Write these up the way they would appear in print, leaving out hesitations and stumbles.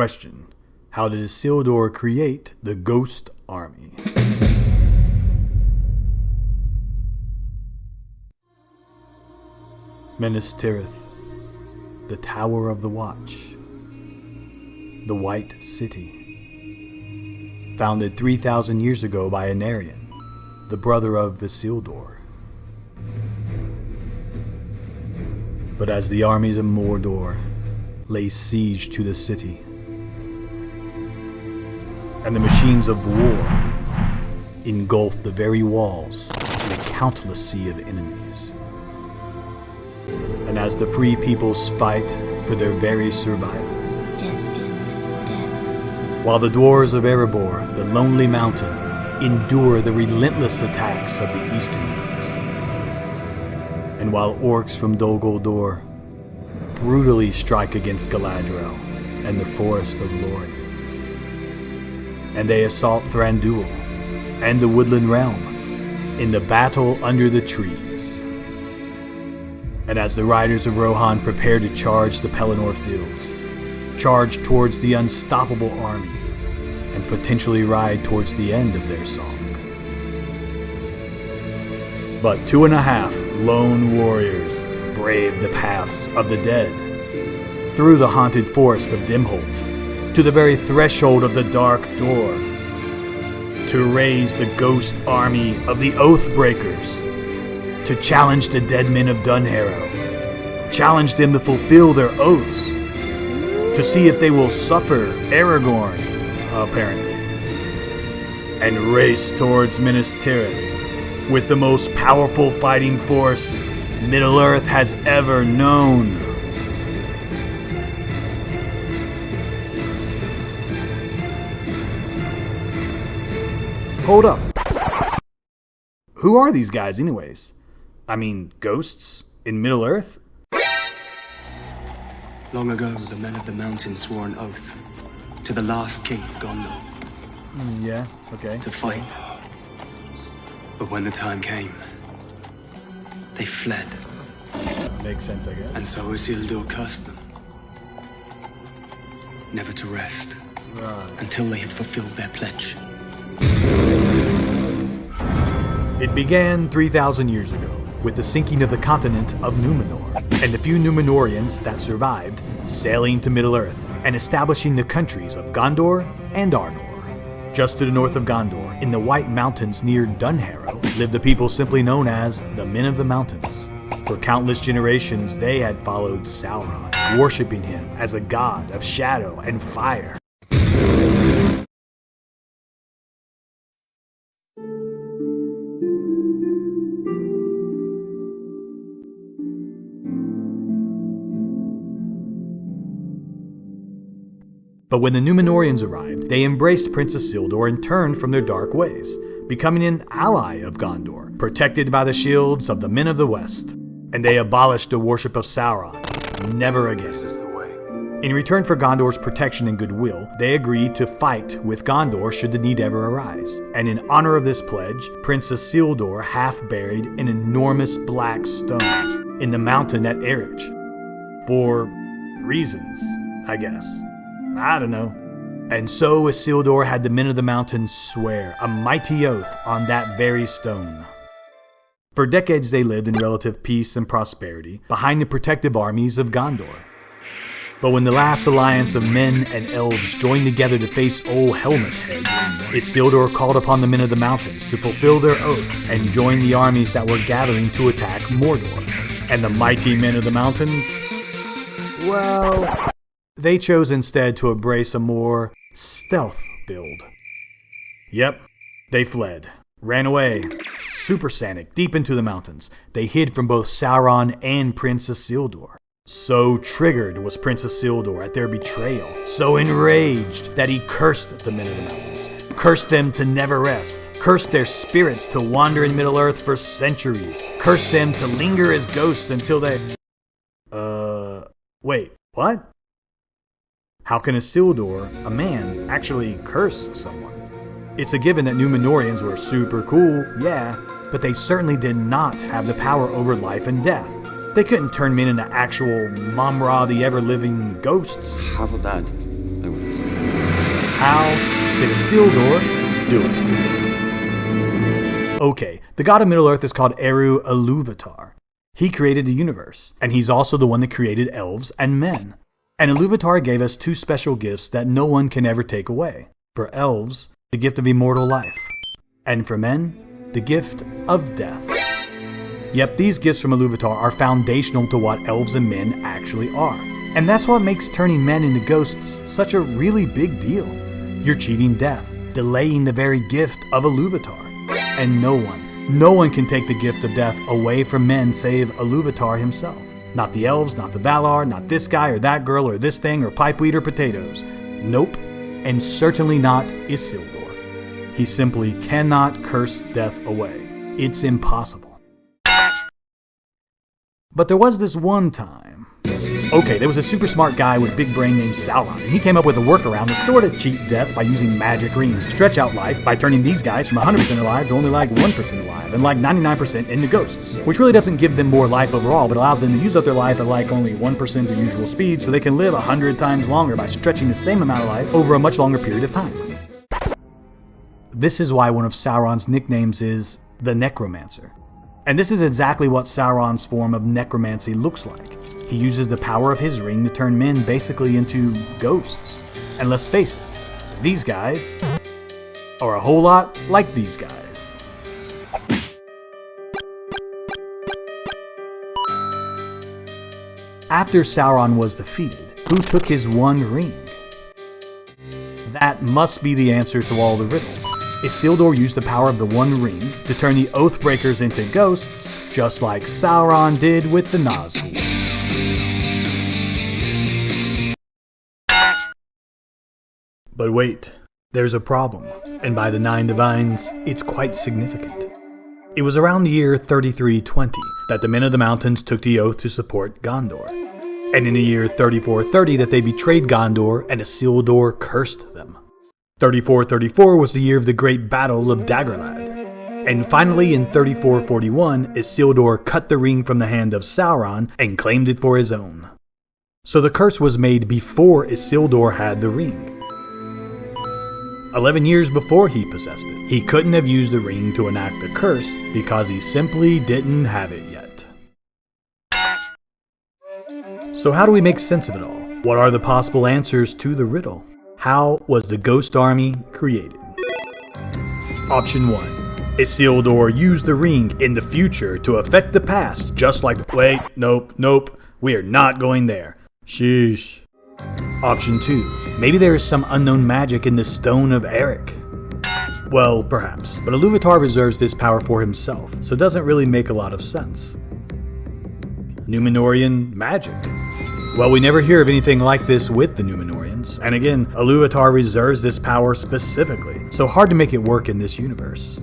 Question: how did Isildur create the Ghost Army? Minas Tirith, the Tower of the Watch, the White City, founded 3,000 years ago by Anarion, the brother of Isildur. But as the armies of Mordor lay siege to the city, and the machines of war engulfed the very walls in a countless sea of enemies, and as the free peoples fight for their very survival, destined death, while the dwarves of Erebor, the lonely mountain, endure the relentless attacks of the Eastern Winds, and while orcs from Dol Guldur brutally strike against Galadriel and the Forest of Lorien, and they assault Thranduil and the Woodland Realm in the battle under the trees, and as the riders of Rohan prepare to charge the Pelennor fields, charge towards the unstoppable army, and potentially ride towards the end of their song. But 2.5 lone warriors brave the paths of the dead, through the haunted forest of Dimholt, to the very threshold of the Dark Door, to raise the ghost army of the Oathbreakers, to challenge the dead men of Dunharrow, challenge them to fulfill their oaths, to see if they will suffer Aragorn, apparently, and race towards Minas Tirith with the most powerful fighting force Middle-earth has ever known. Hold up. Who are these guys anyways? I mean, ghosts in Middle-earth? Long ago, the men of the mountain swore an oath to the last king of Gondor. Yeah, okay. To fight. But when the time came, they fled. Makes sense, I guess. And so Isildur cursed them. Never to rest. Right. Until they had fulfilled their pledge. It began 3,000 years ago with the sinking of the continent of Númenor, and the few Númenorians that survived sailing to Middle-earth and establishing the countries of Gondor and Arnor. Just to the north of Gondor, in the White Mountains near Dunharrow, lived the people simply known as the Men of the Mountains. For countless generations, they had followed Sauron, worshipping him as a god of shadow and fire. But when the Númenorians arrived, they embraced Prince Isildur and turned from their dark ways, becoming an ally of Gondor, protected by the shields of the Men of the West. And they abolished the worship of Sauron, never again. This is the way. In return for Gondor's protection and goodwill, they agreed to fight with Gondor should the need ever arise. And in honor of this pledge, Prince Isildur hath buried an enormous black stone in the mountain at Erech. For reasons, I guess. I don't know. And so Isildur had the Men of the Mountains swear a mighty oath on that very stone. For decades they lived in relative peace and prosperity behind the protective armies of Gondor. But when the last alliance of men and elves joined together to face old Helmet Head, Isildur called upon the Men of the Mountains to fulfill their oath and join the armies that were gathering to attack Mordor. And the mighty Men of the Mountains? Well, they chose instead to embrace a more stealth build. Yep, they fled. Ran away, supersonic, deep into the mountains. They hid from both Sauron and Prince Isildur. So triggered was Prince Isildur at their betrayal, so enraged that he cursed the Men of the Mountains, cursed them to never rest, cursed their spirits to wander in Middle-earth for centuries, cursed them to linger as ghosts until they... Wait, what? How can Isildur, a man, actually curse someone? It's a given that Númenorians were super cool, yeah, but they certainly did not have the power over life and death. They couldn't turn men into actual Mamra the ever-living ghosts. Have that. I influence. How did Isildur do it? Okay, the god of Middle-earth is called Eru Iluvatar. He created the universe, and he's also the one that created elves and men. And Iluvatar gave us two special gifts that no one can ever take away. For elves, the gift of immortal life. And for men, the gift of death. Yep, these gifts from Iluvatar are foundational to what elves and men actually are. And that's what makes turning men into ghosts such a really big deal. You're cheating death, delaying the very gift of Iluvatar. And no one can take the gift of death away from men save Iluvatar himself. Not the elves, not the Valar, not this guy or that girl or this thing or pipeweed or potatoes. Nope, and certainly not Isildur. He simply cannot curse death away. It's impossible. But there was this one time. Okay, there was a super smart guy with a big brain named Sauron, and he came up with a workaround to sort of cheat death by using magic rings to stretch out life by turning these guys from 100% alive to only like 1% alive and like 99% into ghosts, which really doesn't give them more life overall, but allows them to use up their life at like only 1% their usual speed so they can live 100 times longer by stretching the same amount of life over a much longer period of time. This is why one of Sauron's nicknames is the Necromancer. And this is exactly what Sauron's form of necromancy looks like. He uses the power of his ring to turn men basically into ghosts. And let's face it, these guys are a whole lot like these guys. After Sauron was defeated, who took his one ring? That must be the answer to all the riddles. Isildur used the power of the One Ring to turn the Oathbreakers into ghosts, just like Sauron did with the Nazgûl. But wait, there's a problem, and by the Nine Divines, it's quite significant. It was around the year 3320 that the men of the mountains took the oath to support Gondor, and in the year 3430 that they betrayed Gondor and Isildur cursed them. 3434 was the year of the Great Battle of Dagorlad. And finally in 3441, Isildur cut the ring from the hand of Sauron and claimed it for his own. So the curse was made before Isildur had the ring. 11 years before he possessed it. He couldn't have used the ring to enact the curse because he simply didn't have it yet. So how do we make sense of it all? What are the possible answers to the riddle? How was the Ghost Army created? Option 1. Isildur used the ring in the future to affect the past, just like... Wait, nope, we are not going there. Sheesh. Option 2. Maybe there is some unknown magic in the Stone of Erech. Well, perhaps, but Iluvatar reserves this power for himself, so it doesn't really make a lot of sense. Númenórean magic. Well, we never hear of anything like this with the Númenóreans, and again, Iluvatar reserves this power specifically, so hard to make it work in this universe.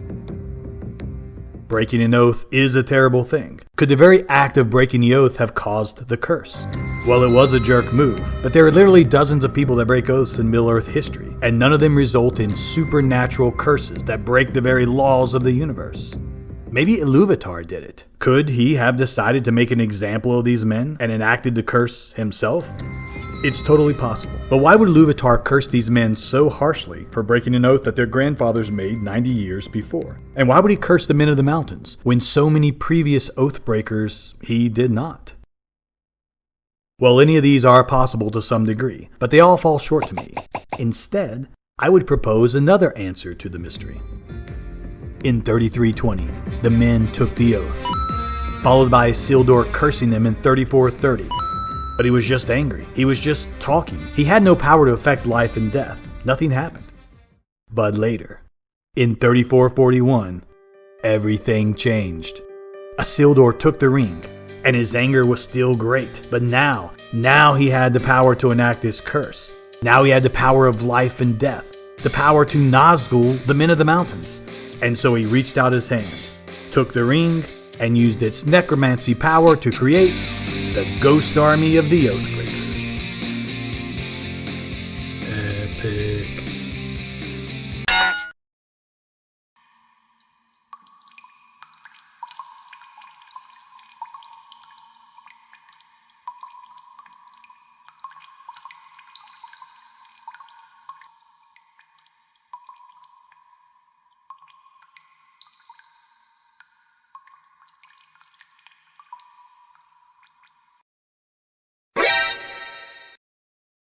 Breaking an oath is a terrible thing. Could the very act of breaking the oath have caused the curse? Well, it was a jerk move, but there are literally dozens of people that break oaths in Middle-earth history, and none of them result in supernatural curses that break the very laws of the universe. Maybe Iluvatar did it. Could he have decided to make an example of these men and enacted the curse himself? It's totally possible. But why would Iluvatar curse these men so harshly for breaking an oath that their grandfathers made 90 years before? And why would he curse the men of the mountains when so many previous Oathbreakers he did not? Well, any of these are possible to some degree, but they all fall short to me. Instead, I would propose another answer to the mystery. In 3320, the men took the oath, followed by Isildur cursing them in 3430. But he was just angry. He was just talking. He had no power to affect life and death. Nothing happened. But later, in 3441, everything changed. Isildur took the ring, and his anger was still great. But now he had the power to enact his curse. Now he had the power of life and death. The power to Nazgûl, the men of the mountains. And so he reached out his hand, took the ring, and used its necromancy power to create the Ghost Army of the Oathbreakers. Epic.